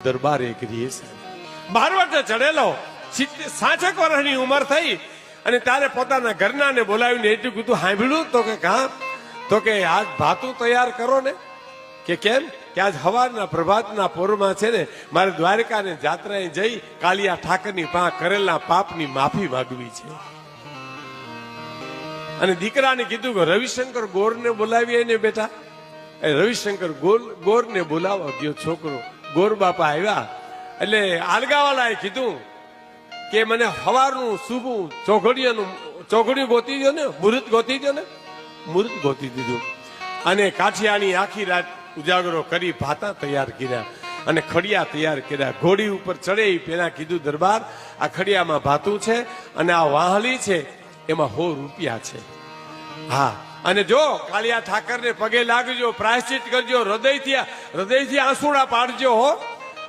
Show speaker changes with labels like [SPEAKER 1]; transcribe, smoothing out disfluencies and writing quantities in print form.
[SPEAKER 1] દરબાર એક રીસ બારવટે ચડેલો 60 વર્ષની ઉંમર થઈ અને તારે પોતાના ઘરનાને બોલાવીને એટલું કીધું સાંભળ્યું તો કે હા તો કે આજ ભાતું તૈયાર કરો ને કે કેમ કે આજ સવારના પ્રભાતના પોરમાં છે ને મારે દ્વારકાને જાત્રાએ જઈ કાલિયા ઠાકરની પાસે કરેલા પાપની માફી માંગવી છે. અને દીકરાને કીધું કે રવિશંકર ગોરને બોલાવીએ ને બેટા. એ રવિશંકર ગોરને બોલાવવા ગયો છોકરો. ગોર બાપા આવ્યા એટલે આલગાવાલાએ કીધું કે મને સવારનું સૂવું ચોઘડિયું ગોતી દો ને, મુહૂર્ત ગોતી દો ને. મુહૂર્ત ગોતી દીધું અને કાઠિયાની આખી રાત ઉજાગરો કરી ભાતા તૈયાર કર્યા અને ખડિયા તૈયાર કર્યા. ઘોડી ઉપર ચડે પેલા કીધું દરબાર આ ખડિયામાં ભાતું છે અને આ વાહલી છે એમાં 100 રૂપિયા છે. હા અને જો કાલિયા ઠાકરને પગે લાગજો, પ્રાયશ્ચિત કરજો, હૃદયથી આંસુડા પાડજો હો.